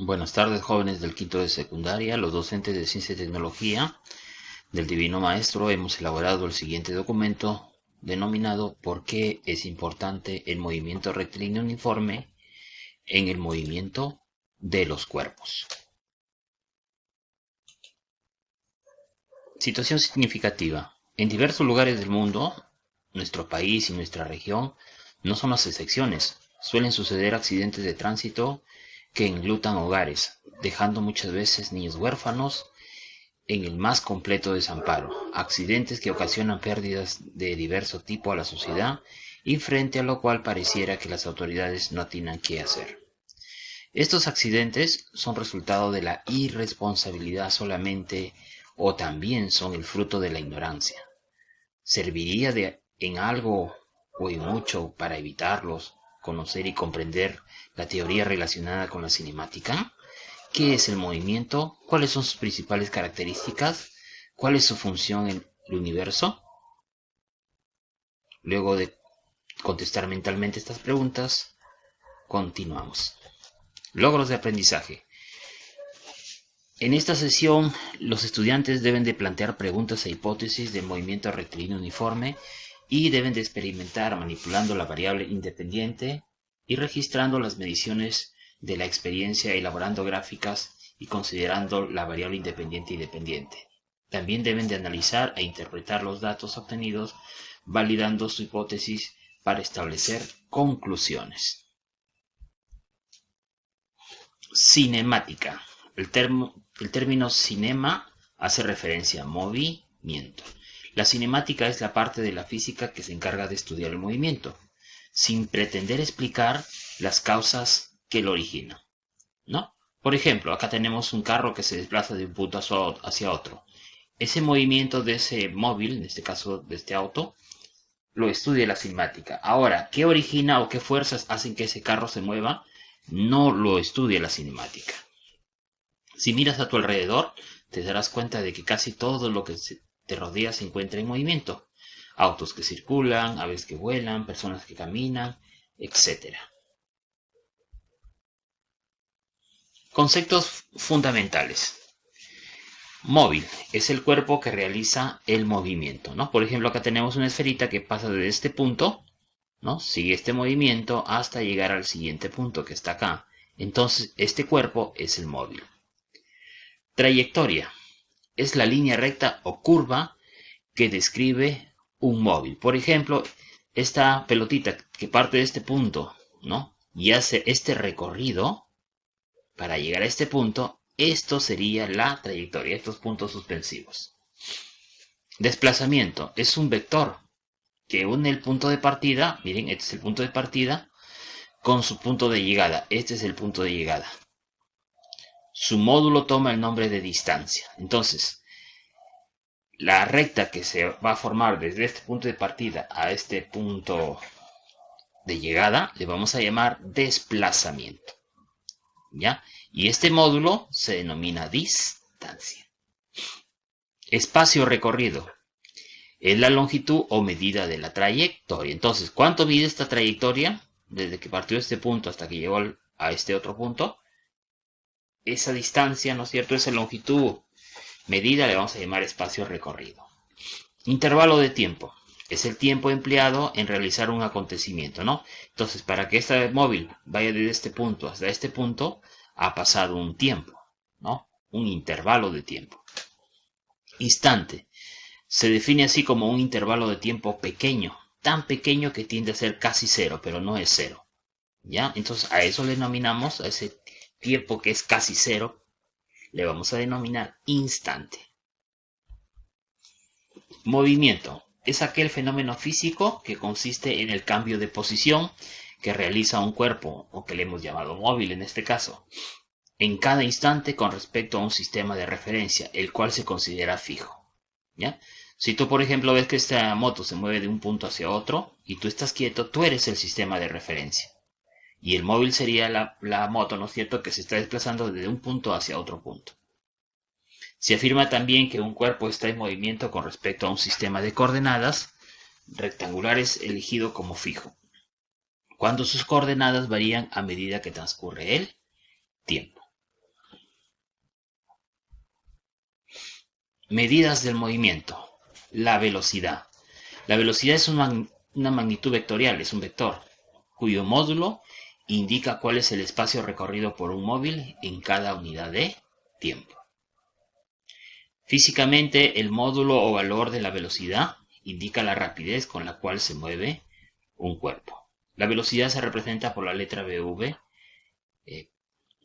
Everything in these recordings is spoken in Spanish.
Buenas tardes, jóvenes del quinto de secundaria. Los docentes de Ciencia y Tecnología del Divino Maestro hemos elaborado el siguiente documento denominado ¿Por qué es importante el movimiento rectilíneo uniforme en el movimiento de los cuerpos? Situación significativa. En diversos lugares del mundo, nuestro país y nuestra región no son las excepciones. Suelen suceder accidentes de tránsito que enlutan hogares, dejando muchas veces niños huérfanos en el más completo desamparo, accidentes que ocasionan pérdidas de diverso tipo a la sociedad y frente a lo cual pareciera que las autoridades no atinan qué hacer. Estos accidentes son resultado de la irresponsabilidad solamente o también son el fruto de la ignorancia. ¿Serviría en algo o en mucho para evitarlos, conocer y comprender la teoría relacionada con la cinemática? ¿Qué es el movimiento? ¿Cuáles son sus principales características? ¿Cuál es su función en el universo? Luego de contestar mentalmente estas preguntas, continuamos. Logros de aprendizaje. En esta sesión, los estudiantes deben de plantear preguntas e hipótesis de movimiento rectilíneo uniforme y deben de experimentar manipulando la variable independiente y registrando las mediciones de la experiencia, elaborando gráficas y considerando la variable independiente y dependiente. También deben de analizar e interpretar los datos obtenidos, validando su hipótesis para establecer conclusiones. Cinemática. El término cinema hace referencia a movimiento. La cinemática es la parte de la física que se encarga de estudiar el movimiento, sin pretender explicar las causas que lo originan, ¿no? Por ejemplo, acá tenemos un carro que se desplaza de un punto hacia otro. Ese movimiento de ese móvil, en este caso de este auto, lo estudia la cinemática. Ahora, ¿qué origina o qué fuerzas hacen que ese carro se mueva? No lo estudia la cinemática. Si miras a tu alrededor, te darás cuenta de que casi todo lo que te rodea se encuentra en movimiento. Autos que circulan, aves que vuelan, personas que caminan, etc. Conceptos fundamentales. Móvil es el cuerpo que realiza el movimiento, ¿no? Por ejemplo, acá tenemos una esferita que pasa desde este punto, ¿no? Sigue este movimiento hasta llegar al siguiente punto que está acá. Entonces, este cuerpo es el móvil. Trayectoria es la línea recta o curva que describe un móvil. Por ejemplo, esta pelotita que parte de este punto, ¿no? Y hace este recorrido para llegar a este punto, esto sería la trayectoria, estos puntos suspensivos. Desplazamiento es un vector que une el punto de partida, miren, este es el punto de partida, con su punto de llegada. Este es el punto de llegada. Su módulo toma el nombre de distancia. Entonces, la recta que se va a formar desde este punto de partida a este punto de llegada le vamos a llamar desplazamiento, ¿ya? Y este módulo se denomina distancia. Espacio recorrido es la longitud o medida de la trayectoria. Entonces, ¿cuánto mide esta trayectoria? Desde que partió de este punto hasta que llegó a este otro punto. Esa distancia, ¿no es cierto? Esa longitud medida le vamos a llamar espacio recorrido. Intervalo de tiempo es el tiempo empleado en realizar un acontecimiento, ¿no? Entonces, para que este móvil vaya desde este punto hasta este punto, ha pasado un tiempo, ¿no? Un intervalo de tiempo. Instante se define así como un intervalo de tiempo pequeño, tan pequeño que tiende a ser casi cero, pero no es cero, ¿ya? Entonces, a eso le denominamos, a ese tiempo que es casi cero, le vamos a denominar instante. Movimiento es aquel fenómeno físico que consiste en el cambio de posición que realiza un cuerpo, o que le hemos llamado móvil en este caso, en cada instante con respecto a un sistema de referencia, el cual se considera fijo, ¿ya? Si tú, por ejemplo, ves que esta moto se mueve de un punto hacia otro y tú estás quieto, tú eres el sistema de referencia. Y el móvil sería la moto, ¿no es cierto?, que se está desplazando desde un punto hacia otro punto. Se afirma también que un cuerpo está en movimiento con respecto a un sistema de coordenadas rectangulares elegido como fijo, cuando sus coordenadas varían a medida que transcurre el tiempo. Medidas del movimiento. La velocidad. La velocidad es una magnitud vectorial, es un vector, cuyo módulo indica cuál es el espacio recorrido por un móvil en cada unidad de tiempo. Físicamente, el módulo o valor de la velocidad indica la rapidez con la cual se mueve un cuerpo. La velocidad se representa por la letra VV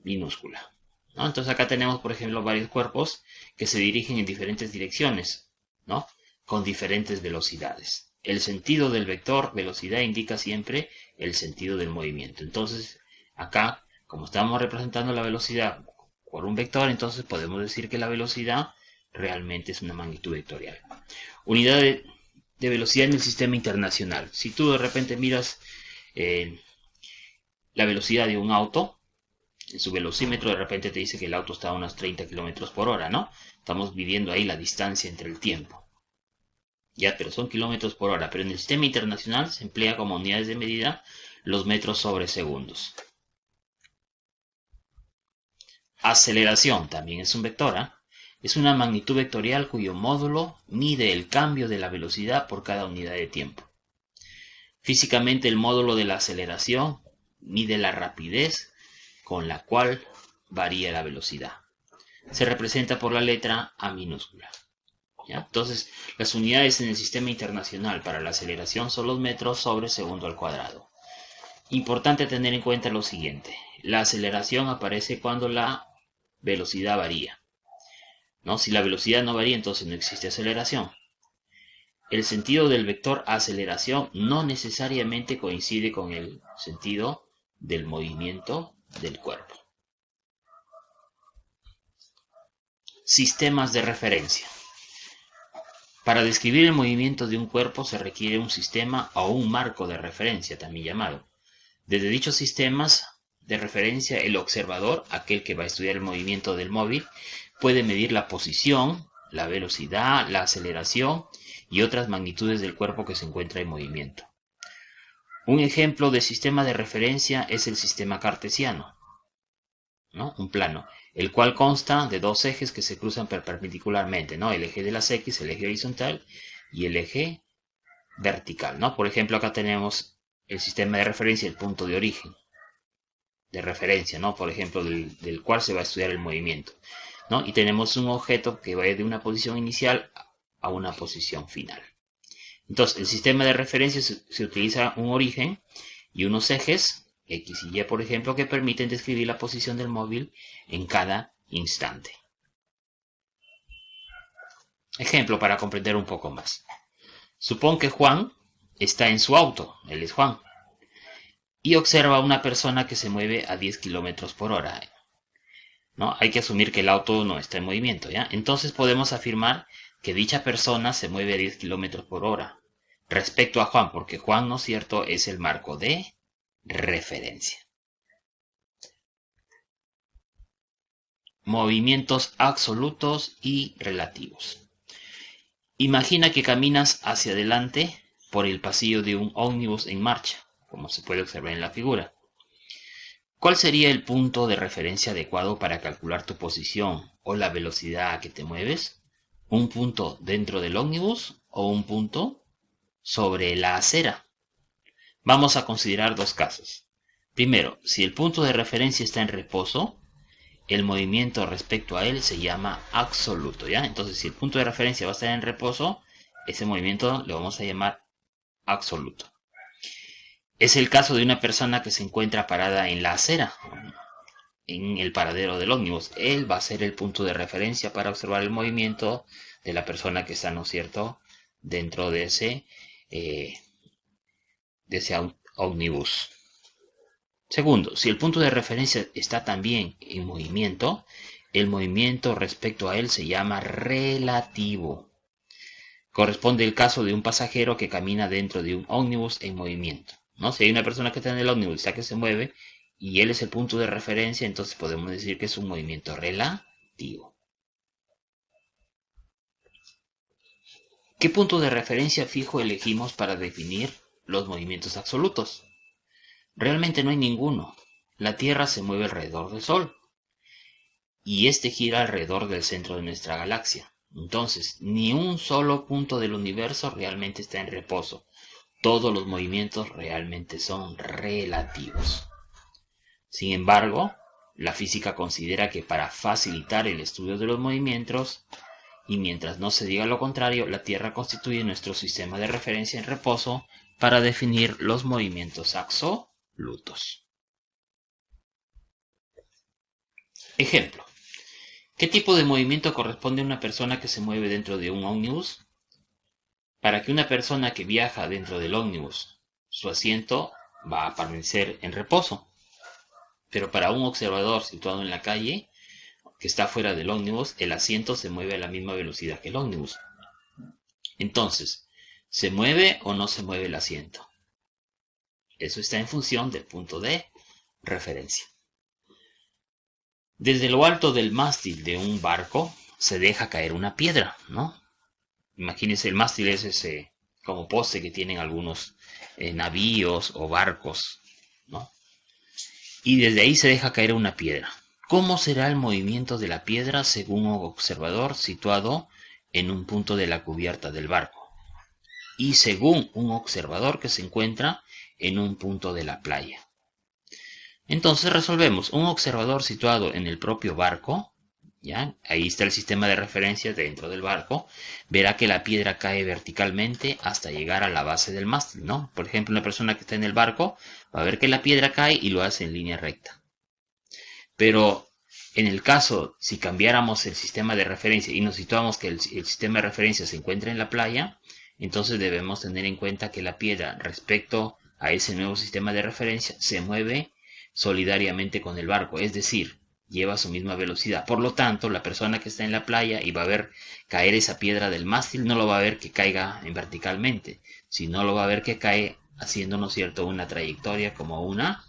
minúscula, ¿no? Entonces acá tenemos, por ejemplo, varios cuerpos que se dirigen en diferentes direcciones, ¿no? Con diferentes velocidades. El sentido del vector velocidad indica siempre el sentido del movimiento. Entonces, acá, como estamos representando la velocidad por un vector, entonces podemos decir que la velocidad realmente es una magnitud vectorial. Unidad de velocidad en el sistema internacional. Si tú de repente miras la velocidad de un auto, en su velocímetro de repente te dice que el auto está a unos 30 km por hora, ¿no? Estamos midiendo ahí la distancia entre el tiempo. Ya, pero son kilómetros por hora. Pero en el sistema internacional se emplea como unidades de medida los metros sobre segundos. Aceleración también es un vector, ¿eh? Es una magnitud vectorial cuyo módulo mide el cambio de la velocidad por cada unidad de tiempo. Físicamente el módulo de la aceleración mide la rapidez con la cual varía la velocidad. Se representa por la letra A minúscula. ¿Ya? Entonces, las unidades en el sistema internacional para la aceleración son los metros sobre segundo al cuadrado. Importante tener en cuenta lo siguiente. La aceleración aparece cuando la velocidad varía, ¿no? Si la velocidad no varía, entonces no existe aceleración. El sentido del vector aceleración no necesariamente coincide con el sentido del movimiento del cuerpo. Sistemas de referencia. Para describir el movimiento de un cuerpo se requiere un sistema o un marco de referencia, también llamado. Desde dichos sistemas de referencia, el observador, aquel que va a estudiar el movimiento del móvil, puede medir la posición, la velocidad, la aceleración y otras magnitudes del cuerpo que se encuentra en movimiento. Un ejemplo de sistema de referencia es el sistema cartesiano, ¿no? Un plano, el cual consta de dos ejes que se cruzan perpendicularmente, ¿no? El eje de las X, el eje horizontal y el eje vertical, ¿no? Por ejemplo, acá tenemos el sistema de referencia, el punto de origen, de referencia, ¿no? Por ejemplo, del cual se va a estudiar el movimiento, ¿no? Y tenemos un objeto que va de una posición inicial a una posición final. Entonces, el sistema de referencia se utiliza un origen y unos ejes, X y Y, por ejemplo, que permiten describir la posición del móvil en cada instante. Ejemplo para comprender un poco más. Supón que Juan está en su auto, él es Juan, y observa a una persona que se mueve a 10 km por hora. ¿No? Hay que asumir que el auto no está en movimiento, ¿ya? Entonces podemos afirmar que dicha persona se mueve a 10 km por hora respecto a Juan, porque Juan, ¿no es cierto?, es el marco de referencia. Movimientos absolutos y relativos. Imagina que caminas hacia adelante por el pasillo de un ómnibus en marcha, como se puede observar en la figura. ¿Cuál sería el punto de referencia adecuado para calcular tu posición o la velocidad a que te mueves? ¿Un punto dentro del ómnibus o un punto sobre la acera? Vamos a considerar dos casos. Primero, si el punto de referencia está en reposo, el movimiento respecto a él se llama absoluto, ¿ya? Entonces, si el punto de referencia va a estar en reposo, ese movimiento lo vamos a llamar absoluto. Es el caso de una persona que se encuentra parada en la acera, en el paradero del ómnibus. Él va a ser el punto de referencia para observar el movimiento de la persona que está, ¿no es cierto?, dentro de ese ómnibus. Segundo, si el punto de referencia está también en movimiento, el movimiento respecto a él se llama relativo. Corresponde el caso de un pasajero que camina dentro de un ómnibus en movimiento, ¿no? Si hay una persona que está en el ómnibus, está que se mueve, y él es el punto de referencia, entonces podemos decir que es un movimiento relativo. ¿Qué punto de referencia fijo elegimos para definir los movimientos absolutos? Realmente no hay ninguno. La Tierra se mueve alrededor del Sol y este gira alrededor del centro de nuestra galaxia. Entonces, ni un solo punto del universo realmente está en reposo. Todos los movimientos realmente son relativos. Sin embargo, la física considera que para facilitar el estudio de los movimientos, y mientras no se diga lo contrario, la Tierra constituye nuestro sistema de referencia en reposo para definir los movimientos absolutos. Ejemplo. ¿Qué tipo de movimiento corresponde a una persona que se mueve dentro de un ómnibus? Para que una persona que viaja dentro del ómnibus, su asiento va a permanecer en reposo. Pero para un observador situado en la calle, que está fuera del ómnibus, el asiento se mueve a la misma velocidad que el ómnibus. Entonces, ¿se mueve o no se mueve el asiento? Eso está en función del punto de referencia. Desde lo alto del mástil de un barco se deja caer una piedra, ¿no? Imagínense, el mástil es ese como poste que tienen algunos navíos o barcos, ¿no? Y desde ahí se deja caer una piedra. ¿Cómo será el movimiento de la piedra según un observador situado en un punto de la cubierta del barco? Y según un observador que se encuentra en un punto de la playa. Entonces resolvemos. Un observador situado en el propio barco, ¿ya? Ahí está el sistema de referencia dentro del barco, verá que la piedra cae verticalmente hasta llegar a la base del mástil, ¿no? Por ejemplo, una persona que está en el barco va a ver que la piedra cae y lo hace en línea recta. Pero en el caso, si cambiáramos el sistema de referencia y nos situamos que el sistema de referencia se encuentra en la playa, entonces debemos tener en cuenta que la piedra respecto a ese nuevo sistema de referencia se mueve solidariamente con el barco, es decir, lleva su misma velocidad. Por lo tanto, la persona que está en la playa y va a ver caer esa piedra del mástil no lo va a ver que caiga verticalmente, sino lo va a ver que cae haciendo, ¿no es cierto?, una trayectoria como una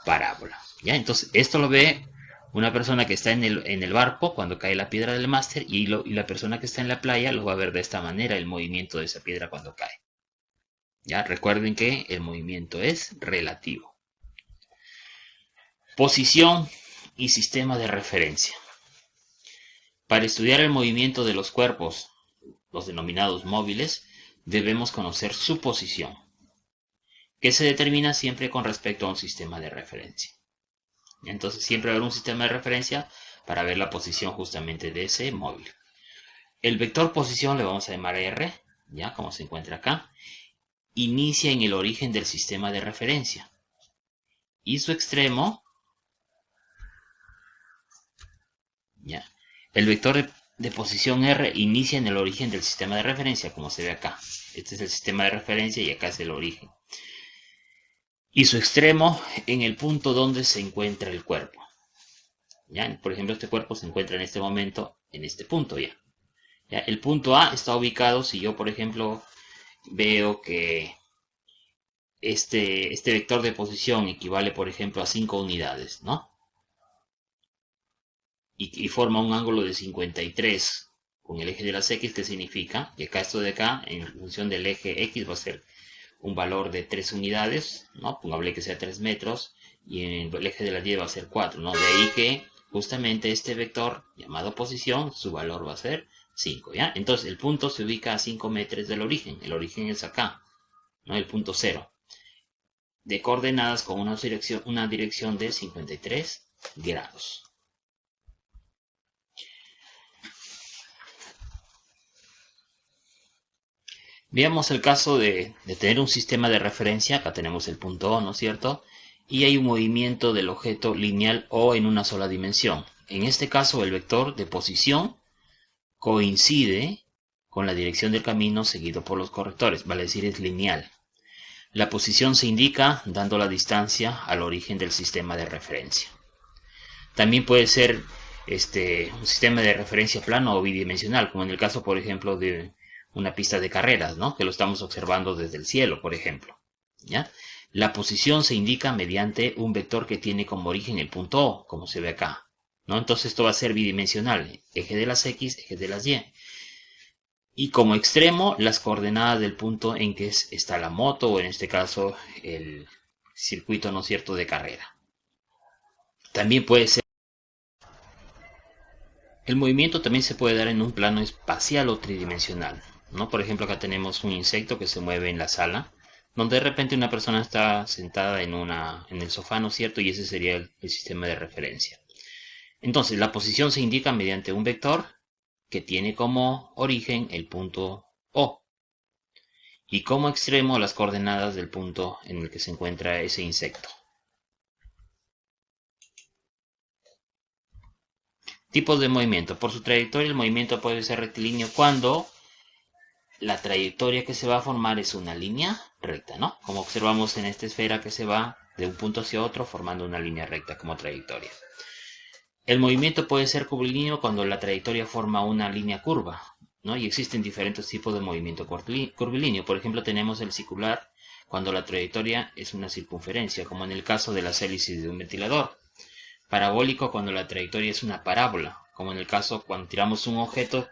parábola. ¿Ya? Entonces, esto lo ve una persona que está en el barco cuando cae la piedra del mástil y la persona que está en la playa lo va a ver de esta manera, el movimiento de esa piedra cuando cae. ¿Ya? Recuerden que el movimiento es relativo. Posición y sistema de referencia. Para estudiar el movimiento de los cuerpos, los denominados móviles, debemos conocer su posición, que se determina siempre con respecto a un sistema de referencia. Entonces siempre va a haber un sistema de referencia para ver la posición justamente de ese móvil. El vector posición le vamos a llamar R, ya como se encuentra acá, inicia en el origen del sistema de referencia y su extremo, ya, el vector de posición R inicia en el origen del sistema de referencia, como se ve acá. Este es el sistema de referencia y acá es el origen. Y su extremo en el punto donde se encuentra el cuerpo. ¿Ya? Por ejemplo, este cuerpo se encuentra en este momento en este punto ya. ¿Ya? El punto A está ubicado, si yo por ejemplo veo que este vector de posición equivale por ejemplo a 5 unidades, ¿no? Y forma un ángulo de 53 con el eje de las X, que significa que acá esto de acá, en función del eje X, va a ser un valor de 3 unidades, ¿no? Pongable que sea 3 metros, y en el eje de la Y va a ser 4, ¿no? De ahí que justamente este vector llamado posición, su valor va a ser 5, ¿ya? Entonces el punto se ubica a 5 metros del origen, el origen es acá, ¿no? El punto 0, de coordenadas con una dirección de 53 grados. Veamos el caso de tener un sistema de referencia. Acá tenemos el punto O, ¿no es cierto? Y hay un movimiento del objeto lineal o en una sola dimensión. En este caso, el vector de posición coincide con la dirección del camino seguido por los correctores, vale decir, es lineal. La posición se indica dando la distancia al origen del sistema de referencia. También puede ser un sistema de referencia plano o bidimensional, como en el caso, por ejemplo, de una pista de carreras, ¿no? Que lo estamos observando desde el cielo, por ejemplo. ¿Ya? La posición se indica mediante un vector que tiene como origen el punto O, como se ve acá, ¿no? Entonces esto va a ser bidimensional, eje de las X, eje de las Y. Y como extremo, las coordenadas del punto en que está la moto, o en este caso, el circuito, ¿no es cierto?, de carrera. También puede ser El movimiento también se puede dar en un plano espacial o tridimensional, ¿no? Por ejemplo, acá tenemos un insecto que se mueve en la sala, donde de repente una persona está sentada en el sofá, ¿no es cierto? Y ese sería el sistema de referencia. Entonces, la posición se indica mediante un vector que tiene como origen el punto O y como extremo las coordenadas del punto en el que se encuentra ese insecto. Tipos de movimiento. Por su trayectoria, el movimiento puede ser rectilíneo cuando la trayectoria que se va a formar es una línea recta, ¿no? Como observamos en esta esfera que se va de un punto hacia otro formando una línea recta como trayectoria. El movimiento puede ser curvilíneo cuando la trayectoria forma una línea curva, ¿no? Y existen diferentes tipos de movimiento curvilíneo. Por ejemplo, tenemos el circular cuando la trayectoria es una circunferencia, como en el caso de las hélices de un ventilador. Parabólico cuando la trayectoria es una parábola, como en el caso cuando tiramos un objeto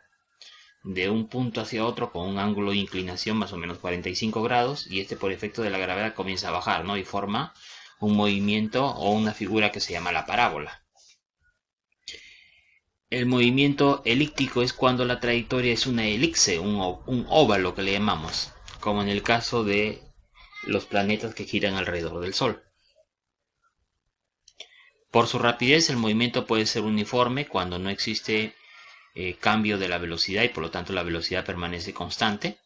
de un punto hacia otro con un ángulo de inclinación más o menos 45 grados y este por efecto de la gravedad comienza a bajar, ¿no? Y forma un movimiento o una figura que se llama la parábola. El movimiento elíptico es cuando la trayectoria es una elipse, un óvalo que le llamamos, como en el caso de los planetas que giran alrededor del Sol. Por su rapidez, el movimiento puede ser uniforme cuando no existe cambio de la velocidad y por lo tanto la velocidad permanece constante.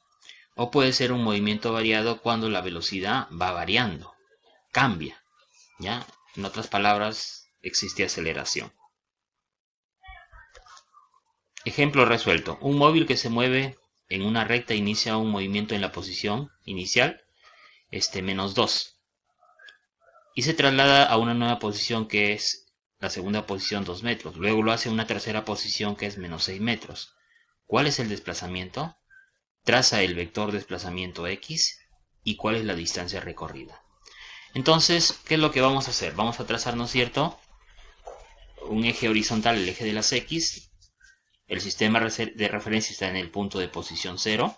O puede ser un movimiento variado cuando la velocidad va variando, cambia, ¿ya? En otras palabras, existe aceleración. Ejemplo resuelto. Un móvil que se mueve en una recta inicia un movimiento en la posición inicial, menos 2. Y se traslada a una nueva posición que es la segunda posición 2 metros. Luego lo hace a una tercera posición que es menos 6 metros. ¿Cuál es el desplazamiento? Traza el vector desplazamiento x y cuál es la distancia recorrida. Entonces, ¿qué es lo que vamos a hacer? Vamos a trazar, ¿no es cierto?, un eje horizontal, el eje de las x. El sistema de referencia está en el punto de posición 0.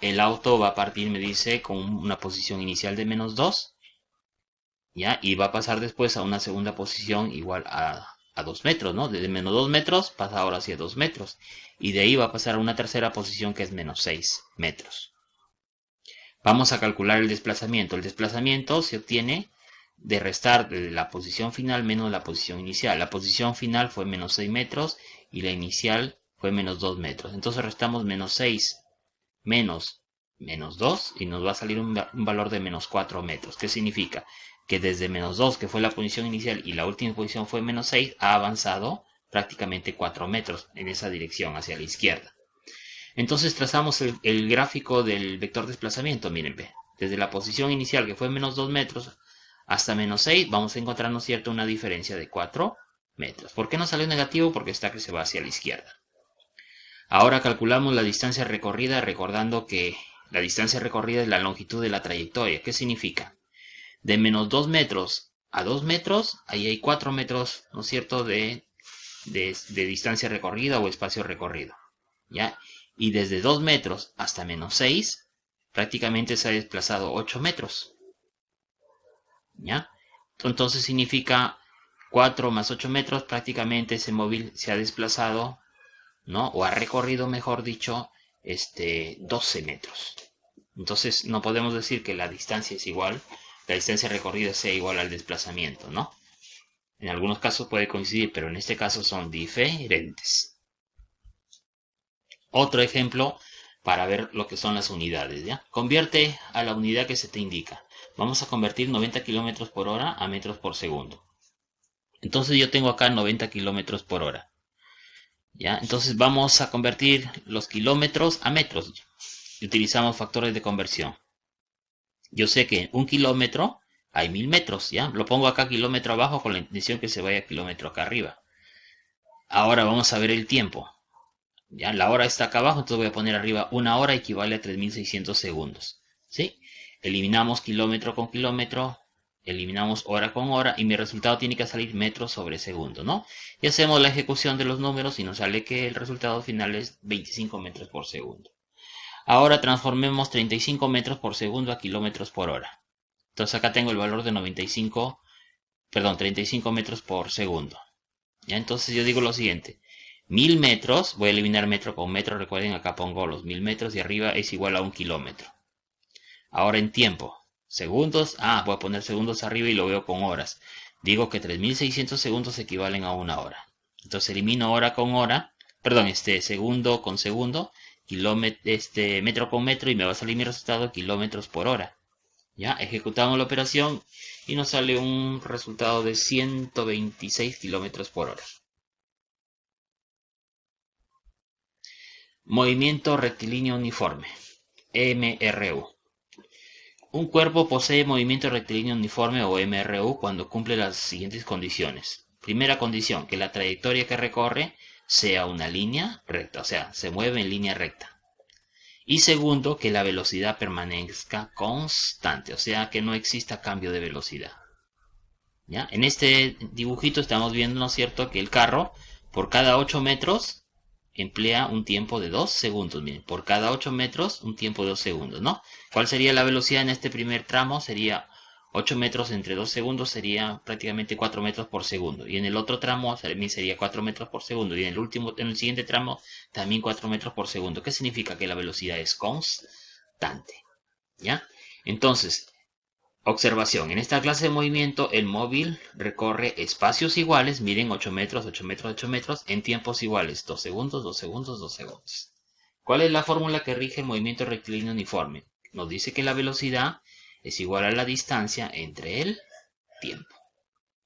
El auto va a partir, me dice, con una posición inicial de menos 2. ¿Ya? Y va a pasar después a una segunda posición igual a 2 metros, ¿no? Desde menos 2 metros pasa ahora hacia 2 metros. Y de ahí va a pasar a una tercera posición que es menos 6 metros. Vamos a calcular el desplazamiento. El desplazamiento se obtiene de restar de la posición final menos la posición inicial. La posición final fue menos 6 metros y la inicial fue menos 2 metros. Entonces restamos menos 6 menos 2 y nos va a salir un valor de menos 4 metros. ¿Qué significa? Que desde menos 2, que fue la posición inicial, y la última posición fue menos 6, ha avanzado prácticamente 4 metros en esa dirección, hacia la izquierda. Entonces trazamos el gráfico del vector desplazamiento. Miren, desde la posición inicial, que fue menos 2 metros, hasta menos 6, vamos a encontrar, ¿no es cierto?, una diferencia de 4 metros. ¿Por qué no salió negativo? Porque está que se va hacia la izquierda. Ahora calculamos la distancia recorrida, recordando que la distancia recorrida es la longitud de la trayectoria. ¿Qué significa? De menos 2 metros a 2 metros, ahí hay 4 metros, ¿no es cierto?, de distancia recorrida o espacio recorrido, ¿ya? Y desde 2 metros hasta menos 6, prácticamente se ha desplazado 8 metros, ¿ya? Entonces significa 4 más 8 metros, prácticamente ese móvil se ha desplazado, ¿no? O ha recorrido, mejor dicho, 12 metros. Entonces no podemos decir que la distancia es igual, la distancia recorrida sea igual al desplazamiento, ¿no? En algunos casos puede coincidir, pero en este caso son diferentes. Otro ejemplo para ver lo que son las unidades, ¿ya? Convierte a la unidad que se te indica. Vamos a convertir 90 km por hora a metros por segundo. Entonces yo tengo acá 90 km por hora. ¿Ya? Entonces vamos a convertir los kilómetros a metros. Y utilizamos factores de conversión. Yo sé que en 1 kilómetro hay 1000 metros, ¿ya? Lo pongo acá kilómetro abajo con la intención que se vaya kilómetro acá arriba. Ahora vamos a ver el tiempo. ¿Ya? La hora está acá abajo, entonces voy a poner arriba 1 hora equivale a 3600 segundos. ¿Sí? Eliminamos kilómetro con kilómetro, eliminamos hora con hora y mi resultado tiene que salir metros sobre segundo, ¿no? Y hacemos la ejecución de los números y nos sale que el resultado final es 25 metros por segundo. Ahora transformemos 35 metros por segundo a kilómetros por hora. Entonces acá tengo el valor de 35 metros por segundo. ¿Ya? Entonces yo digo lo siguiente. 1000 metros, voy a eliminar metro con metro, recuerden acá pongo los 1000 metros y arriba es igual a 1 kilómetro. Ahora en tiempo, segundos, voy a poner segundos arriba y lo veo con horas. Digo que 3600 segundos equivalen a una hora. Entonces elimino hora con hora, perdón, segundo con segundo, metro con metro y me va a salir mi resultado kilómetros por hora. Ya, ejecutamos la operación y nos sale un resultado de 126 kilómetros por hora. Movimiento rectilíneo uniforme, MRU. Un cuerpo posee movimiento rectilíneo uniforme o MRU cuando cumple las siguientes condiciones. Primera condición, que la trayectoria que recorre sea una línea recta, o sea, se mueve en línea recta. Y segundo, que la velocidad permanezca constante, o sea, que no exista cambio de velocidad. ¿Ya? En este dibujito estamos viendo, ¿no es cierto?, que el carro por cada 8 metros emplea un tiempo de 2 segundos. Miren, por cada 8 metros un tiempo de 2 segundos, ¿no? ¿Cuál sería la velocidad en este primer tramo? Sería 8 metros entre 2 segundos, sería prácticamente 4 metros por segundo. Y en el otro tramo también sería 4 metros por segundo. Y en el siguiente tramo también 4 metros por segundo. ¿Qué significa? Que la velocidad es constante. ¿Ya? Entonces, observación, en esta clase de movimiento el móvil recorre espacios iguales, miren 8 metros, 8 metros, 8 metros, en tiempos iguales, 2 segundos, 2 segundos, 2 segundos. ¿Cuál es la fórmula que rige el movimiento rectilíneo uniforme? Nos dice que la velocidad es igual a la distancia entre el tiempo.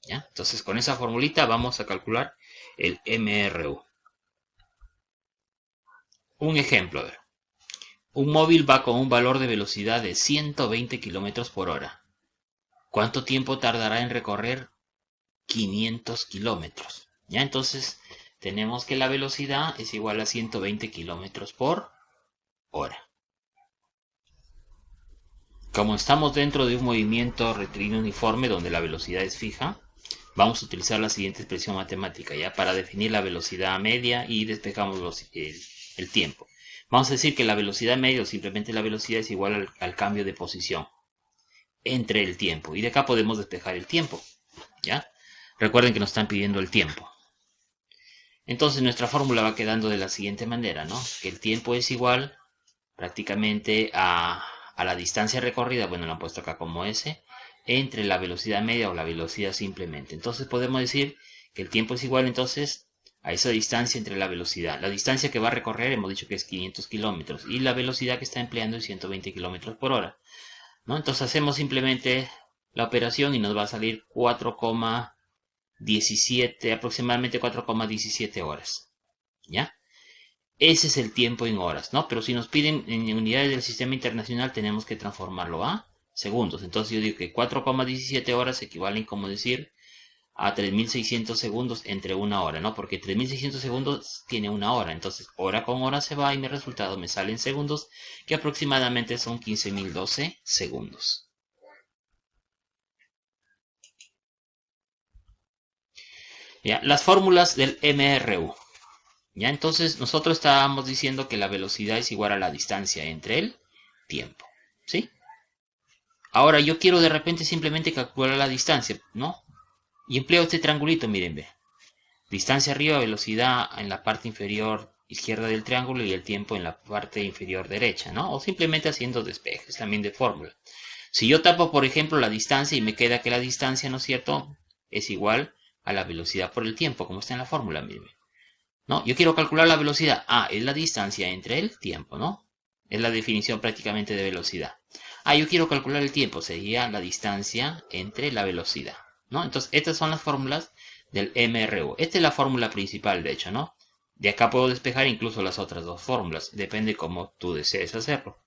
¿Ya? Entonces con esa formulita vamos a calcular el MRU. Un ejemplo, a ver. Un móvil va con un valor de velocidad de 120 km por hora. ¿Cuánto tiempo tardará en recorrer 500 kilómetros? ¿Ya? Entonces tenemos que la velocidad es igual a 120 kilómetros por hora. Como estamos dentro de un movimiento rectilíneo uniforme donde la velocidad es fija, vamos a utilizar la siguiente expresión matemática ya para definir la velocidad media y despejamos el tiempo. Vamos a decir que la velocidad media o simplemente la velocidad es igual al cambio de posición entre el tiempo. Y de acá podemos despejar el tiempo. ¿Ya? Recuerden que nos están pidiendo el tiempo. Entonces nuestra fórmula va quedando de la siguiente manera, ¿no? Que el tiempo es igual prácticamente a la distancia recorrida, bueno, lo han puesto acá como S, entre la velocidad media o la velocidad simplemente. Entonces podemos decir que el tiempo es igual entonces a esa distancia entre la velocidad. La distancia que va a recorrer hemos dicho que es 500 kilómetros y la velocidad que está empleando es 120 kilómetros por hora. ¿No? Entonces hacemos simplemente la operación y nos va a salir 4,17, aproximadamente 4,17 horas. ¿Ya? Ese es el tiempo en horas, ¿no? Pero si nos piden en unidades del sistema internacional tenemos que transformarlo a segundos. Entonces yo digo que 4,17 horas equivalen, como decir, a 3600 segundos entre una hora, ¿no? Porque 3600 segundos tiene una hora. Entonces hora con hora se va y mi resultado me sale en segundos, que aproximadamente son 15.012 segundos. Ya, las fórmulas del MRU. Ya, entonces nosotros estábamos diciendo que la velocidad es igual a la distancia entre el tiempo, ¿sí? Ahora yo quiero de repente simplemente calcular la distancia, ¿no? Y empleo este triangulito, miren, ve. Distancia arriba, velocidad en la parte inferior izquierda del triángulo y el tiempo en la parte inferior derecha, ¿no? O simplemente haciendo despejes también de fórmula. Si yo tapo, por ejemplo, la distancia y me queda que la distancia, ¿no es cierto?, es igual a la velocidad por el tiempo, como está en la fórmula, miren. ¿No? Yo quiero calcular la velocidad. Es la distancia entre el tiempo, ¿no? Es la definición prácticamente de velocidad. Yo quiero calcular el tiempo. Sería la distancia entre la velocidad, ¿no? Entonces, estas son las fórmulas del MRU. Esta es la fórmula principal, de hecho, ¿no? De acá puedo despejar incluso las otras dos fórmulas. Depende cómo tú desees hacerlo.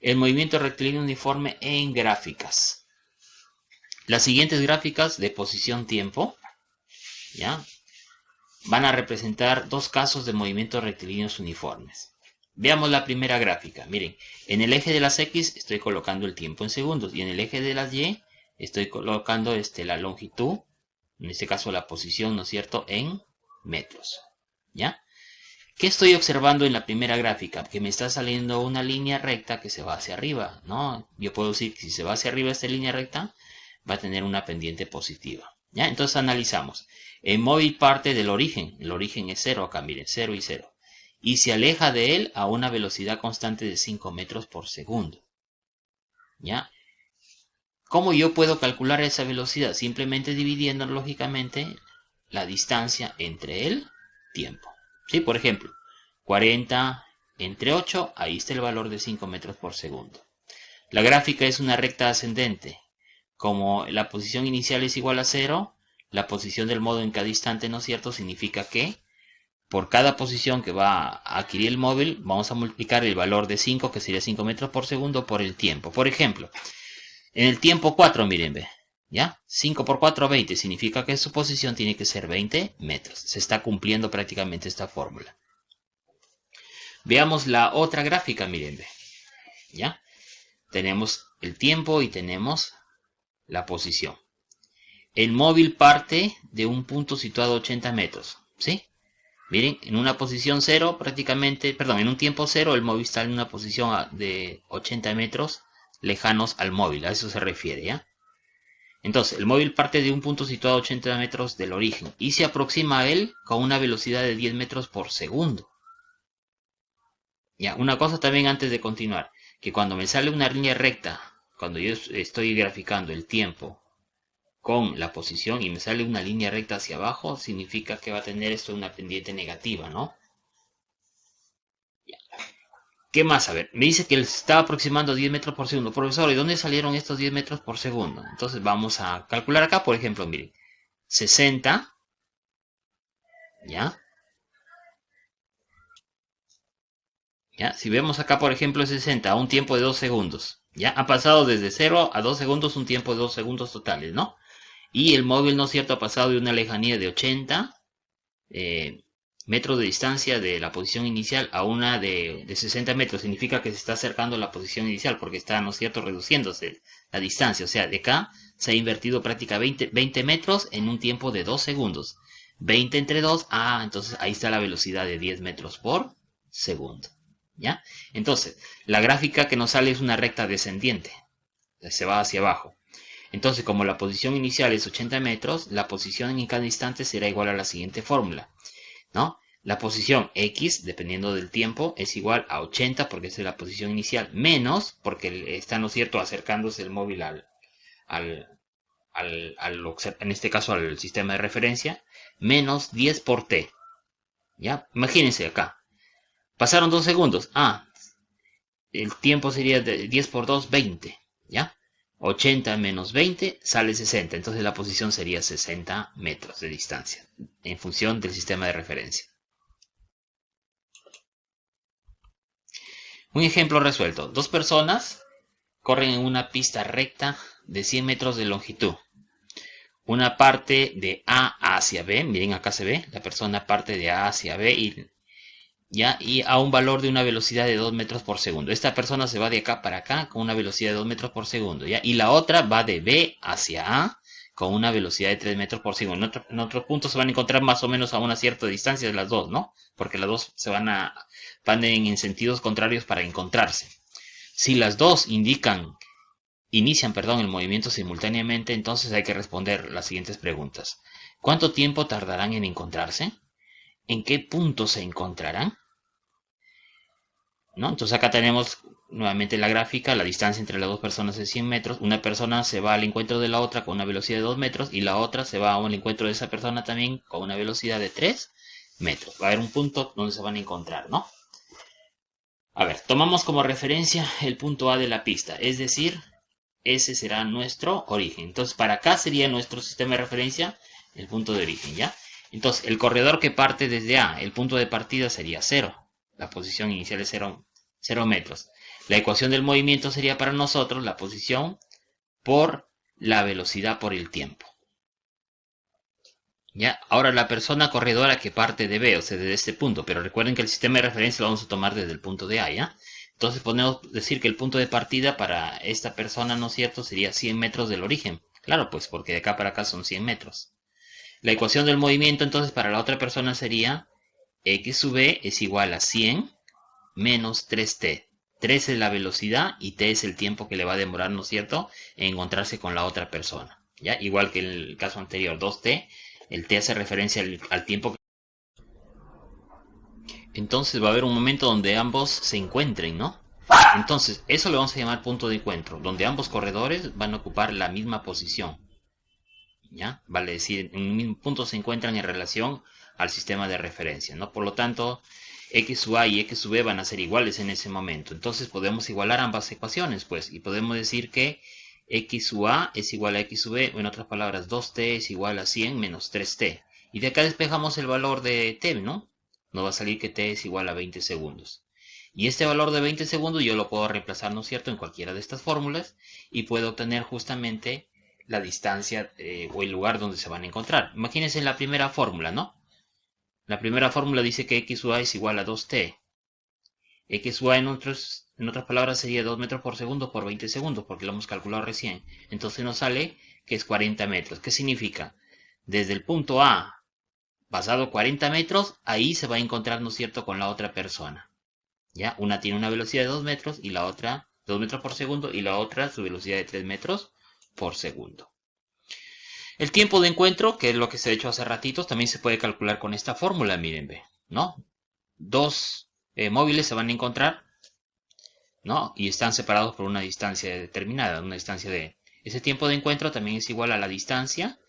El movimiento rectilíneo uniforme en gráficas. Las siguientes gráficas de posición-tiempo, ¿ya?, van a representar dos casos de movimientos rectilíneos uniformes. Veamos la primera gráfica. Miren, en el eje de las X estoy colocando el tiempo en segundos y en el eje de las Y estoy colocando la longitud, en este caso la posición, ¿no es cierto?, en metros. ¿Ya? ¿Qué estoy observando en la primera gráfica? Que me está saliendo una línea recta que se va hacia arriba, ¿no? Yo puedo decir que si se va hacia arriba esta línea recta, va a tener una pendiente positiva. ¿Ya? Entonces analizamos. El móvil parte del origen. El origen es 0 acá, miren, 0 y 0. Y se aleja de él a una velocidad constante de 5 metros por segundo. ¿Ya? ¿Cómo yo puedo calcular esa velocidad? Simplemente dividiendo lógicamente la distancia entre el tiempo. ¿Sí? Por ejemplo, 40 entre 8, ahí está el valor de 5 metros por segundo. La gráfica es una recta ascendente. Como la posición inicial es igual a 0, la posición del móvil en cada instante, ¿no es cierto?, significa que por cada posición que va a adquirir el móvil, vamos a multiplicar el valor de 5, que sería 5 metros por segundo, por el tiempo. Por ejemplo, en el tiempo 4, miren, ve, ¿ya? 5 por 4, 20, significa que su posición tiene que ser 20 metros. Se está cumpliendo prácticamente esta fórmula. Veamos la otra gráfica, miren, ve, ¿ya? Tenemos el tiempo y tenemos la posición. El móvil parte de un punto situado a 80 metros, ¿sí? Miren, en una posición 0 prácticamente, perdón, en un tiempo 0 el móvil está en una posición de 80 metros lejanos al móvil, a eso se refiere, ¿ya? Entonces, el móvil parte de un punto situado a 80 metros del origen y se aproxima a él con una velocidad de 10 metros por segundo. Ya, una cosa también antes de continuar, que cuando me sale una línea recta, cuando yo estoy graficando el tiempo con la posición y me sale una línea recta hacia abajo, significa que va a tener esto una pendiente negativa, ¿no? Ya. ¿Qué más? A ver, me dice que se está aproximando a 10 metros por segundo. Profesor, ¿y dónde salieron estos 10 metros por segundo? Entonces vamos a calcular acá, por ejemplo, miren, 60, ¿ya? ¿Ya? Si vemos acá, por ejemplo, 60 a un tiempo de 2 segundos, ¿ya? Ha pasado desde 0 a 2 segundos, un tiempo de 2 segundos totales, ¿no? Y el móvil, ¿no es cierto?, ha pasado de una lejanía de 80 metros de distancia de la posición inicial a una de 60 metros. Significa que se está acercando a la posición inicial porque está, ¿no es cierto?, reduciéndose la distancia. O sea, de acá se ha invertido prácticamente 20 metros en un tiempo de 2 segundos. 20 entre 2, entonces ahí está la velocidad de 10 metros por segundo. ¿Ya? Entonces, la gráfica que nos sale es una recta descendiente. Se va hacia abajo. Entonces, como la posición inicial es 80 metros, la posición en cada instante será igual a la siguiente fórmula, ¿no? La posición X, dependiendo del tiempo, es igual a 80, porque esa es la posición inicial, menos, porque está, ¿no es cierto?, acercándose el móvil en este caso al sistema de referencia, menos 10 por T. ¿Ya? Imagínense acá. Pasaron 2 segundos. El tiempo sería de 10 por 2, 20. ¿Ya? 80 menos 20 sale 60. Entonces la posición sería 60 metros de distancia en función del sistema de referencia. Un ejemplo resuelto. Dos personas corren en una pista recta de 100 metros de longitud. Una parte de A hacia B. Miren, acá se ve. La persona parte de A hacia B y a un valor de una velocidad de 2 metros por segundo. Esta persona se va de acá para acá con una velocidad de 2 metros por segundo, ¿ya? Y la otra va de B hacia A con una velocidad de 3 metros por segundo. En otros puntos se van a encontrar más o menos a una cierta distancia de las dos, ¿no? Porque las dos van en sentidos contrarios para encontrarse. Si las dos inician, el movimiento simultáneamente, entonces hay que responder las siguientes preguntas. ¿Cuánto tiempo tardarán en encontrarse? ¿En qué punto se encontrarán? ¿No? Entonces acá tenemos nuevamente la gráfica, la distancia entre las dos personas es 100 metros. Una persona se va al encuentro de la otra con una velocidad de 2 metros y la otra se va al encuentro de esa persona también con una velocidad de 3 metros. Va a haber un punto donde se van a encontrar, ¿no? A ver, tomamos como referencia el punto A de la pista, es decir, ese será nuestro origen. Entonces para acá sería nuestro sistema de referencia el punto de origen, ¿ya? Entonces, el corredor que parte desde A, el punto de partida sería 0. La posición inicial es 0 metros. La ecuación del movimiento sería para nosotros la posición por la velocidad por el tiempo. ¿Ya? Ahora la persona corredora que parte de B, o sea, desde este punto. Pero recuerden que el sistema de referencia lo vamos a tomar desde el punto de A, ¿ya? Entonces podemos decir que el punto de partida para esta persona, ¿no es cierto?, sería 100 metros del origen. Claro, pues porque de acá para acá son 100 metros. La ecuación del movimiento entonces para la otra persona sería x sub b es igual a 100 menos 3t. 3 es la velocidad y t es el tiempo que le va a demorar, ¿no es cierto?, en encontrarse con la otra persona. ¿ya? Igual que en el caso anterior, 2t, el t hace referencia al tiempo. Entonces va a haber un momento donde ambos se encuentren, ¿no? Entonces, eso le vamos a llamar punto de encuentro, donde ambos corredores van a ocupar la misma posición, ¿ya? Vale decir, en un mismo punto se encuentran en relación al sistema de referencia, ¿no? Por lo tanto, x sub a y x sub b van a ser iguales en ese momento. Entonces podemos igualar ambas ecuaciones, pues, y podemos decir que x sub a es igual a x sub b, o en otras palabras, 2t es igual a 100 menos 3t. Y de acá despejamos el valor de t, ¿no? Nos va a salir que t es igual a 20 segundos. Y este valor de 20 segundos yo lo puedo reemplazar, ¿no es cierto?, en cualquiera de estas fórmulas y puedo obtener justamente la distancia o el lugar donde se van a encontrar. Imagínense en la primera fórmula, ¿no? La primera fórmula dice que x sub a es igual a 2t. X sub a en otras palabras sería 2 metros por segundo por 20 segundos, porque lo hemos calculado recién. Entonces nos sale que es 40 metros. ¿Qué significa? Desde el punto A, pasado 40 metros, ahí se va a encontrar, ¿no es cierto?, con la otra persona. ¿Ya? Una tiene una velocidad de 2 metros y la otra 2 metros por segundo y la otra su velocidad de 3 metros por segundo. El tiempo de encuentro, que es lo que se ha hecho hace ratitos, también se puede calcular con esta fórmula, miren, ¿no? Dos móviles se van a encontrar, ¿no? Y están separados por una distancia determinada, una distancia de... Ese tiempo de encuentro también es igual a la distancia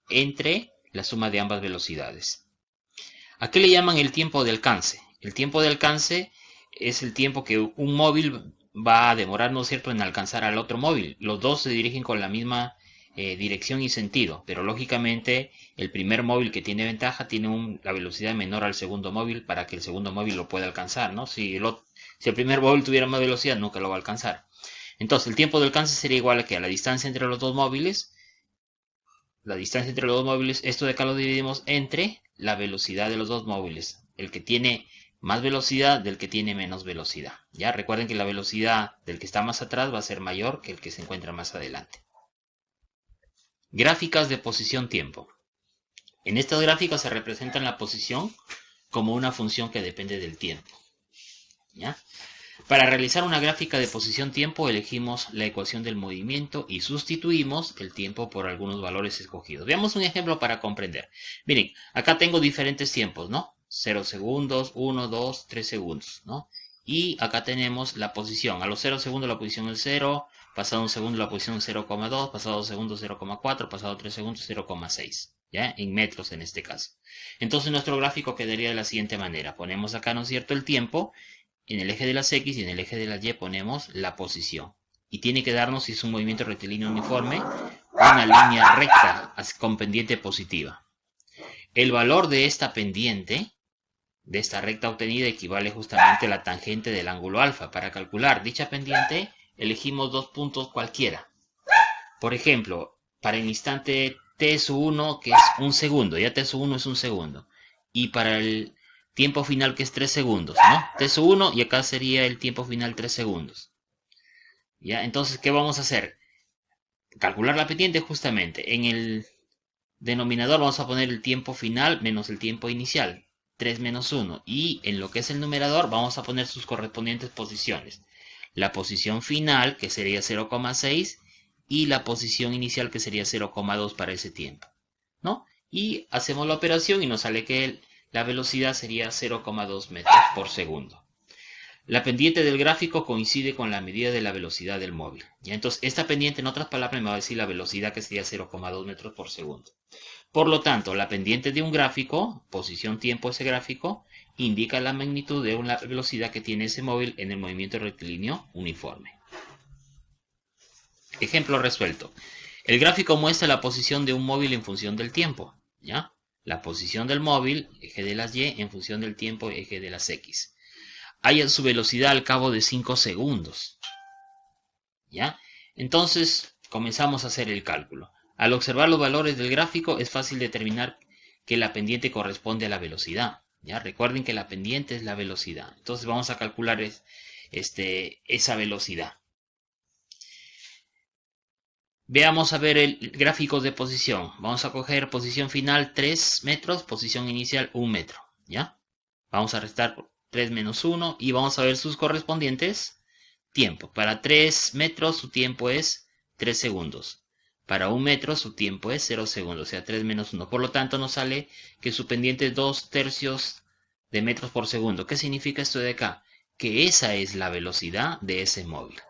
entre la suma de ambas velocidades. ¿A qué le llaman el tiempo de alcance? El tiempo de alcance es el tiempo que un móvil va a demorar, ¿no es cierto?, en alcanzar al otro móvil. Los dos se dirigen con la misma dirección y sentido, pero lógicamente el primer móvil que tiene ventaja tiene la velocidad menor al segundo móvil para que el segundo móvil lo pueda alcanzar, ¿no? Si el primer móvil tuviera más velocidad, nunca lo va a alcanzar. Entonces, el tiempo de alcance sería igual a que a la distancia entre los dos móviles. La distancia entre los dos móviles, esto de acá lo dividimos entre la velocidad de los dos móviles. El que tiene más velocidad del que tiene menos velocidad. Ya recuerden que la velocidad del que está más atrás va a ser mayor que el que se encuentra más adelante. Gráficas de posición-tiempo. En estas gráficas se representa la posición como una función que depende del tiempo. ¿Ya? Para realizar una gráfica de posición-tiempo elegimos la ecuación del movimiento y sustituimos el tiempo por algunos valores escogidos. Veamos un ejemplo para comprender. Miren, acá tengo diferentes tiempos, ¿no? 0 segundos, 1, 2, 3 segundos, ¿no? Y acá tenemos la posición. A los 0 segundos la posición es 0, pasado un segundo la posición es 0,2, pasado 2 segundos 0,4, pasado 3 segundos 0,6. ¿Ya? En metros en este caso. Entonces nuestro gráfico quedaría de la siguiente manera. Ponemos acá, ¿no es cierto?, el tiempo. En el eje de las X y en el eje de las Y ponemos la posición. Y tiene que darnos, si es un movimiento rectilíneo uniforme, una línea recta con pendiente positiva. El valor de esta pendiente, de esta recta obtenida, equivale justamente a la tangente del ángulo alfa. Para calcular dicha pendiente, elegimos dos puntos cualquiera. Por ejemplo, para el instante t-1, que es un segundo, ya t-1 es un segundo. Y para el tiempo final, que es 3 segundos, ¿no? t-1 y acá sería el tiempo final 3 segundos. ¿Ya? Entonces, ¿qué vamos a hacer? Calcular la pendiente justamente. En el denominador vamos a poner el tiempo final menos el tiempo inicial, 3 menos 1. Y en lo que es el numerador vamos a poner sus correspondientes posiciones. La posición final, que sería 0,6, y la posición inicial, que sería 0,2 para ese tiempo, ¿no? Y hacemos la operación y nos sale que la velocidad sería 0,2 metros por segundo. La pendiente del gráfico coincide con la medida de la velocidad del móvil. ¿Ya? Entonces, esta pendiente, en otras palabras, me va a decir la velocidad, que sería 0,2 metros por segundo. Por lo tanto, la pendiente de un gráfico, posición-tiempo ese gráfico, indica la magnitud de la velocidad que tiene ese móvil en el movimiento rectilíneo uniforme. Ejemplo resuelto. El gráfico muestra la posición de un móvil en función del tiempo. ¿Ya? La posición del móvil, eje de las Y, en función del tiempo, eje de las X. Haya su velocidad al cabo de 5 segundos. ¿Ya? Entonces, comenzamos a hacer el cálculo. Al observar los valores del gráfico, es fácil determinar que la pendiente corresponde a la velocidad. ¿Ya? Recuerden que la pendiente es la velocidad. Entonces, vamos a calcular esa velocidad. Veamos a ver el gráfico de posición. Vamos a coger posición final 3 metros, posición inicial 1 metro. ¿Ya? Vamos a restar 3 menos 1 y vamos a ver sus correspondientes tiempos. Para 3 metros su tiempo es 3 segundos. Para 1 metro su tiempo es 0 segundos, o sea 3 menos 1. Por lo tanto nos sale que su pendiente es 2/3 de metros por segundo. ¿Qué significa esto de acá? Que esa es la velocidad de ese móvil.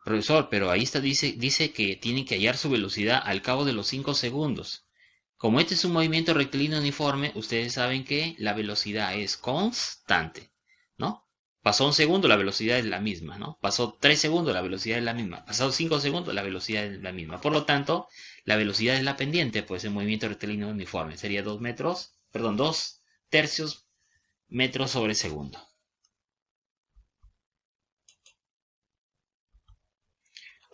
Profesor, pero ahí está, dice que tiene que hallar su velocidad al cabo de los 5 segundos. Como este es un movimiento rectilíneo uniforme, ustedes saben que la velocidad es constante, ¿no? Pasó 1 segundo, la velocidad es la misma, ¿no? Pasó 3 segundos, la velocidad es la misma. Pasó 5 segundos, la velocidad es la misma. Por lo tanto, la velocidad es la pendiente, pues el movimiento rectilíneo uniforme sería 2/3 metros sobre segundo.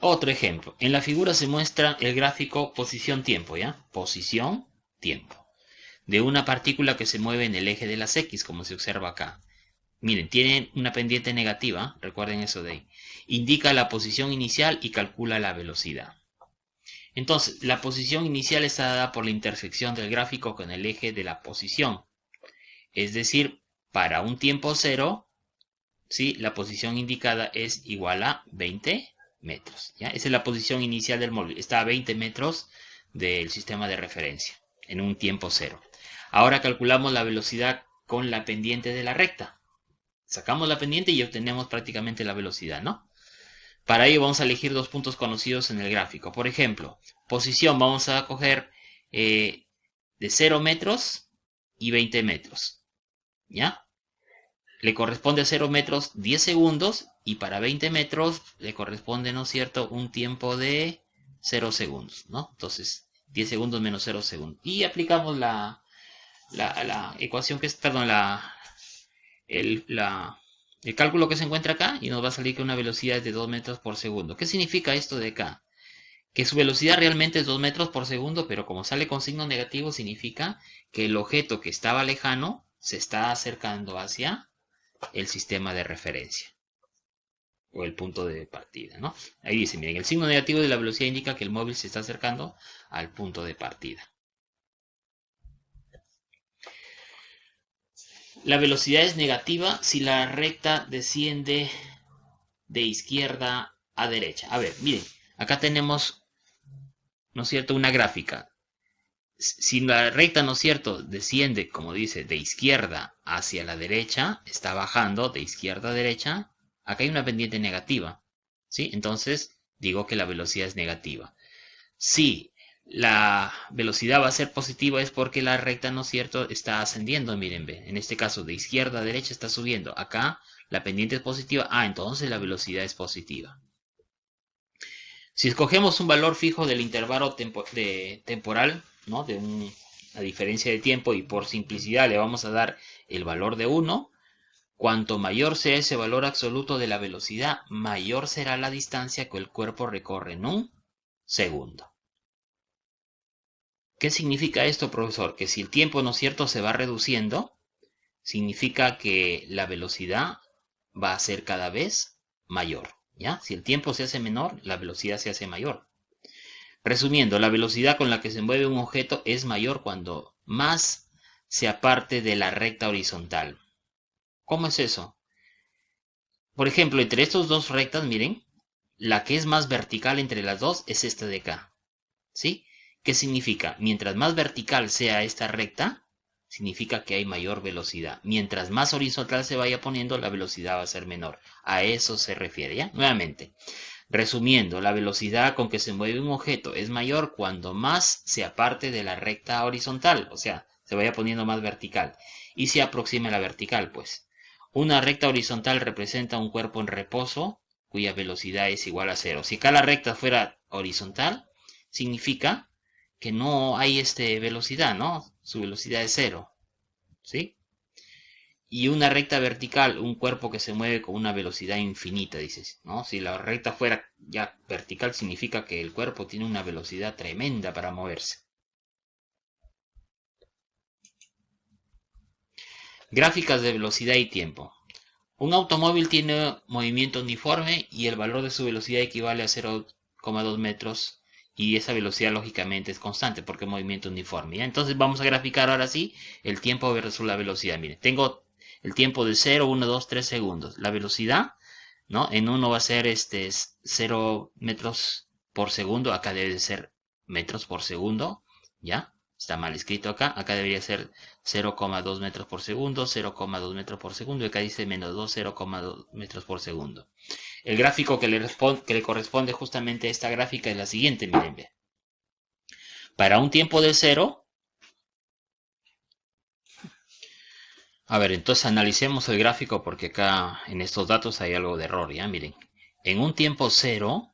Otro ejemplo. En la figura se muestra el gráfico posición-tiempo, ¿ya? Posición-tiempo. De una partícula que se mueve en el eje de las X, como se observa acá. Miren, tiene una pendiente negativa, recuerden eso de ahí. Indica la posición inicial y calcula la velocidad. Entonces, la posición inicial está dada por la intersección del gráfico con el eje de la posición. Es decir, para un tiempo cero, ¿sí? La posición indicada es igual a 20 metros. ¿Ya? Esa es la posición inicial del móvil. Está a 20 metros del sistema de referencia en un tiempo cero. Ahora calculamos la velocidad con la pendiente de la recta. Sacamos la pendiente y obtenemos prácticamente la velocidad, ¿no? Para ello vamos a elegir dos puntos conocidos en el gráfico. Por ejemplo, posición vamos a coger de 0 metros y 20 metros. ¿Ya? Le corresponde a 0 metros 10 segundos y para 20 metros le corresponde, ¿no es cierto?, un tiempo de 0 segundos, ¿no? Entonces, 10 segundos menos 0 segundos. Y aplicamos la ecuación que es, perdón, el cálculo que se encuentra acá y nos va a salir que una velocidad es de 2 metros por segundo. ¿Qué significa esto de acá? Que su velocidad realmente es 2 metros por segundo, pero como sale con signo negativo significa que el objeto que estaba lejano se está acercando hacia el sistema de referencia o el punto de partida, ¿no? Ahí dice, miren, el signo negativo de la velocidad indica que el móvil se está acercando al punto de partida. La velocidad es negativa si la recta desciende de izquierda a derecha. A ver, miren, acá tenemos, ¿no es cierto?, una gráfica. Si la recta, ¿no es cierto?, desciende, como dice, de izquierda hacia la derecha, está bajando de izquierda a derecha, acá hay una pendiente negativa, ¿sí? Entonces, digo que la velocidad es negativa. Si la velocidad va a ser positiva es porque la recta, ¿no es cierto?, está ascendiendo, miren, ve. En este caso, de izquierda a derecha está subiendo. Acá, la pendiente es positiva. Entonces la velocidad es positiva. Si escogemos un valor fijo del intervalo temporal, ¿no?, de una diferencia de tiempo, y por simplicidad le vamos a dar el valor de 1, cuanto mayor sea ese valor absoluto de la velocidad, mayor será la distancia que el cuerpo recorre en un segundo. ¿Qué significa esto, profesor? Que si el tiempo, ¿no es cierto?, se va reduciendo, significa que la velocidad va a ser cada vez mayor. ¿Ya? Si el tiempo se hace menor, la velocidad se hace mayor. Resumiendo, la velocidad con la que se mueve un objeto es mayor cuando más se aparte de la recta horizontal. ¿Cómo es eso? Por ejemplo, entre estas dos rectas, miren, la que es más vertical entre las dos es esta de acá. ¿Sí? ¿Qué significa? Mientras más vertical sea esta recta, significa que hay mayor velocidad. Mientras más horizontal se vaya poniendo, la velocidad va a ser menor. A eso se refiere, ¿ya? Nuevamente, resumiendo, la velocidad con que se mueve un objeto es mayor cuando más se aparte de la recta horizontal, o sea, se vaya poniendo más vertical, y se aproxime a la vertical, pues. Una recta horizontal representa un cuerpo en reposo, cuya velocidad es igual a 0. Si acá la recta fuera horizontal, significa que no hay velocidad, ¿no? Su velocidad es 0, ¿sí? Y una recta vertical, un cuerpo que se mueve con una velocidad infinita, dices, ¿no? Si la recta fuera ya vertical, significa que el cuerpo tiene una velocidad tremenda para moverse. Gráficas de velocidad y tiempo. Un automóvil tiene movimiento uniforme y el valor de su velocidad equivale a 0,2 metros. Y esa velocidad lógicamente es constante porque es movimiento uniforme. ¿Ya? Entonces vamos a graficar ahora sí el tiempo versus la velocidad. Miren, tengo el tiempo de 0, 1, 2, 3 segundos. La velocidad, ¿no?, en uno va a ser 0 metros por segundo, acá debe de ser metros por segundo, ¿ya? Está mal escrito acá, acá debería ser 0,2 metros por segundo, 0,2 metros por segundo, y acá dice menos 2, 0,2 metros por segundo. El gráfico que le corresponde justamente a esta gráfica es la siguiente, miren, ve. Para un tiempo de 0, a ver, entonces analicemos el gráfico porque acá en estos datos hay algo de error, ¿ya? Miren, en un tiempo 0,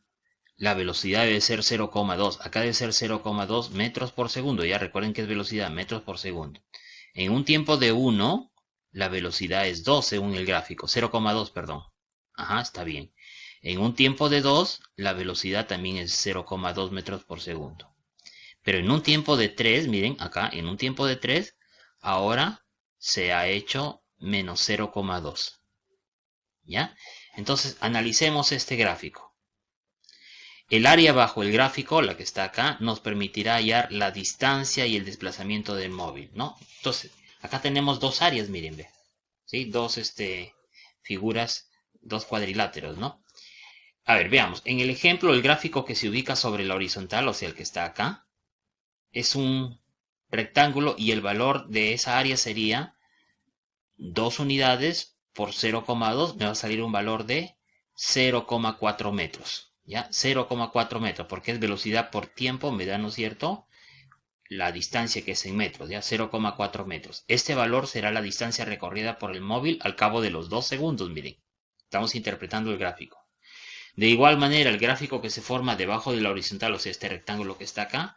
la velocidad debe ser 0,2. Acá debe ser 0,2 metros por segundo. Ya recuerden que es velocidad, metros por segundo. En un tiempo de 1, la velocidad es 2 según el gráfico. 0,2, perdón. Ajá, está bien. En un tiempo de 2, la velocidad también es 0,2 metros por segundo. Pero en un tiempo de 3, miren acá, en un tiempo de 3, ahora se ha hecho menos 0,2. ¿Ya? Entonces, analicemos este gráfico. El área bajo el gráfico, la que está acá, nos permitirá hallar la distancia y el desplazamiento del móvil, ¿no? Entonces, acá tenemos dos áreas, miren, ve. ¿Sí? Dos figuras, dos cuadriláteros, ¿no? A ver, veamos. En el ejemplo, el gráfico que se ubica sobre la horizontal, o sea, el que está acá, es un rectángulo y el valor de esa área sería 2 unidades por 0,2. Me va a salir un valor de 0,4 metros. ¿Ya? 0,4 metros, porque es velocidad por tiempo, me da, ¿no es cierto?, la distancia que es en metros, ¿ya? 0,4 metros. Este valor será la distancia recorrida por el móvil al cabo de los 2 segundos, miren. Estamos interpretando el gráfico. De igual manera, el gráfico que se forma debajo de la horizontal, o sea, este rectángulo que está acá,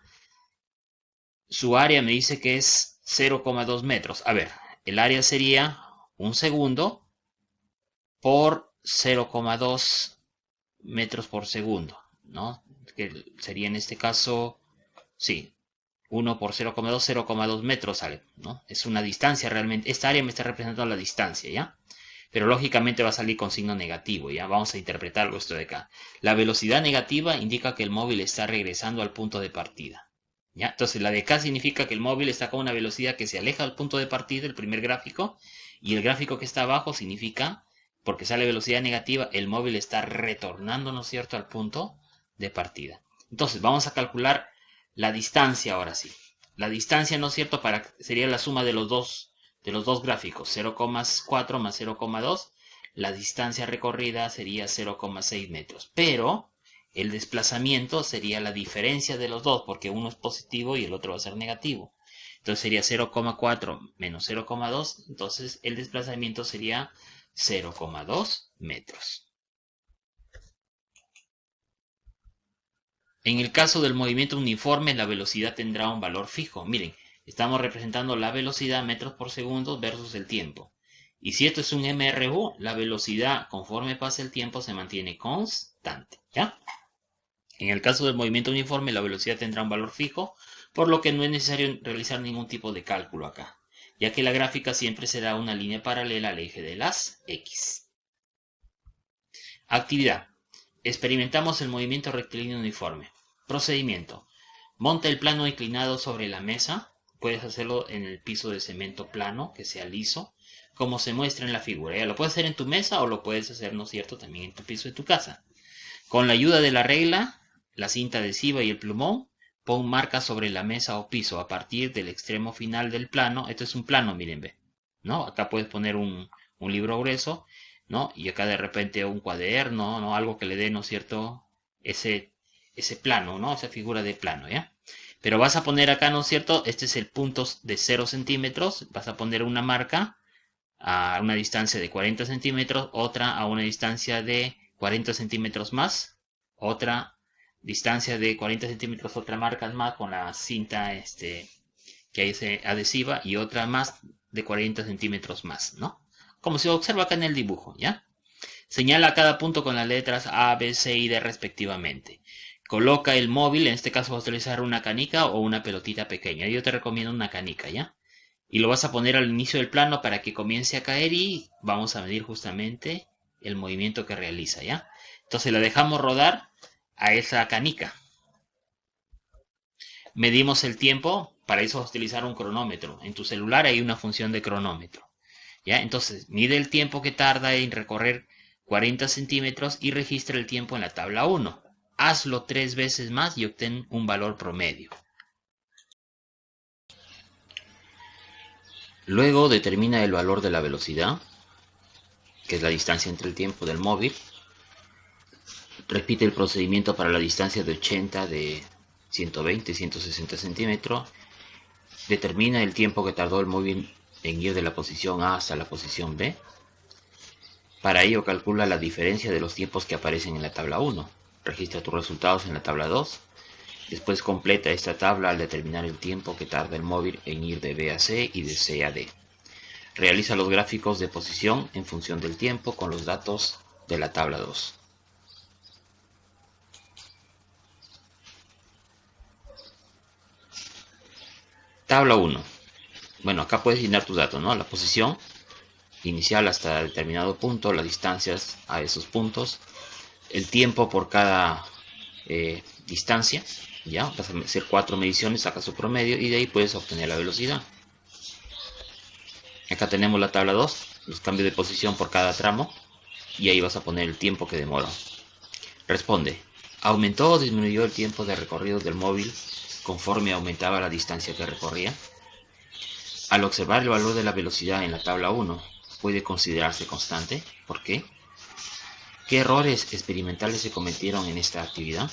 su área me dice que es 0,2 metros. A ver, el área sería un segundo por 0,2 metros por segundo, ¿no? Que sería en este caso, sí, 1 por 0,2, 0,2 metros sale, ¿no? Es una distancia realmente. Esta área me está representando la distancia, ¿ya? Pero lógicamente va a salir con signo negativo, ¿ya? Vamos a interpretarlo esto de acá. La velocidad negativa indica que el móvil está regresando al punto de partida, ¿ya? Entonces la de acá significa que el móvil está con una velocidad que se aleja del punto de partida, el primer gráfico, y el gráfico que está abajo significa, porque sale velocidad negativa, el móvil está retornando, ¿no es cierto?, al punto de partida. Entonces vamos a calcular la distancia ahora sí. La distancia, ¿no es cierto?, sería la suma de los dos gráficos, 0,4 más 0,2. La distancia recorrida sería 0,6 metros. Pero el desplazamiento sería la diferencia de los dos, porque uno es positivo y el otro va a ser negativo. Entonces sería 0,4 menos 0,2. Entonces el desplazamiento sería 0,2 metros. En el caso del movimiento uniforme, la velocidad tendrá un valor fijo. Miren, estamos representando la velocidad metros por segundo versus el tiempo. Y si esto es un MRU, la velocidad conforme pasa el tiempo se mantiene constante, ¿ya? En el caso del movimiento uniforme, la velocidad tendrá un valor fijo, por lo que no es necesario realizar ningún tipo de cálculo acá, ya que la gráfica siempre será una línea paralela al eje de las X. Actividad. Experimentamos el movimiento rectilíneo uniforme. Procedimiento. Monta el plano inclinado sobre la mesa. Puedes hacerlo en el piso de cemento plano, que sea liso, como se muestra en la figura. Ya lo puedes hacer en tu mesa o lo puedes hacer, ¿no es cierto?, también en tu piso de tu casa. Con la ayuda de la regla, la cinta adhesiva y el plumón, pon marcas sobre la mesa o piso a partir del extremo final del plano. Esto es un plano, miren, ve, ¿no? Acá puedes poner un libro grueso, ¿no? Y acá de repente un cuaderno, ¿no? Algo que le dé, ¿no es cierto?, ese plano, ¿no? Esa figura de plano, ¿ya? Pero vas a poner acá, ¿no es cierto?, este es el punto de 0 centímetros, vas a poner una marca a una distancia de 40 centímetros, otra a una distancia de 40 centímetros más, otra distancia de 40 centímetros, otra marca más con la cinta que hay adhesiva, y otra más de 40 centímetros más, ¿no? Como se observa acá en el dibujo, ¿ya? Señala cada punto con las letras A, B, C y D respectivamente. Coloca el móvil, en este caso vas a utilizar una canica o una pelotita pequeña. Yo te recomiendo una canica, ¿ya? Y lo vas a poner al inicio del plano para que comience a caer y vamos a medir justamente el movimiento que realiza, ¿ya? Entonces la dejamos rodar a esa canica. Medimos el tiempo, para eso vas a utilizar un cronómetro. En tu celular hay una función de cronómetro, ¿ya? Entonces mide el tiempo que tarda en recorrer 40 centímetros y registra el tiempo en la tabla 1. hazlo 3 veces más y obtén un valor promedio. Luego determina el valor de la velocidad, que es la distancia entre el tiempo del móvil. Repite el procedimiento para la distancia de 80, de 120, 160 centímetros. Determina el tiempo que tardó el móvil en ir de la posición A hasta la posición B. Para ello calcula la diferencia de los tiempos que aparecen en la tabla 1. Registra tus resultados en la tabla 2. Después completa esta tabla al determinar el tiempo que tarda el móvil en ir de B a C y de C a D. Realiza los gráficos de posición en función del tiempo con los datos de la tabla 2. Tabla 1. Bueno, acá puedes llenar tus datos, ¿no? La posición inicial hasta determinado punto, las distancias a esos puntos, el tiempo por cada distancia, ya vas a hacer 4 mediciones, sacas su promedio y de ahí puedes obtener la velocidad. Acá tenemos la tabla 2, los cambios de posición por cada tramo y ahí vas a poner el tiempo que demoró. Responde, ¿aumentó o disminuyó el tiempo de recorrido del móvil conforme aumentaba la distancia que recorría? Al observar el valor de la velocidad en la tabla 1, ¿puede considerarse constante? ¿Por qué? ¿Qué errores experimentales se cometieron en esta actividad?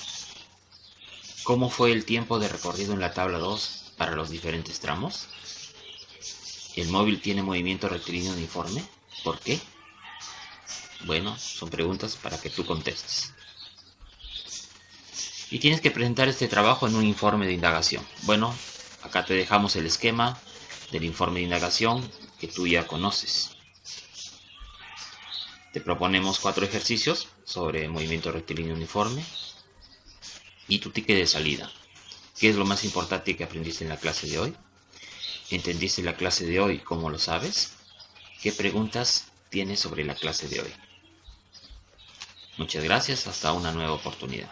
¿Cómo fue el tiempo de recorrido en la tabla 2 para los diferentes tramos? ¿El móvil tiene movimiento rectilíneo uniforme? ¿Por qué? Bueno, son preguntas para que tú contestes. Y tienes que presentar este trabajo en un informe de indagación. Bueno, acá te dejamos el esquema del informe de indagación que tú ya conoces. Te proponemos 4 ejercicios sobre movimiento rectilíneo uniforme y tu ticket de salida. ¿Qué es lo más importante que aprendiste en la clase de hoy? ¿Entendiste la clase de hoy? ¿Cómo lo sabes? ¿Qué preguntas tienes sobre la clase de hoy? Muchas gracias, hasta una nueva oportunidad.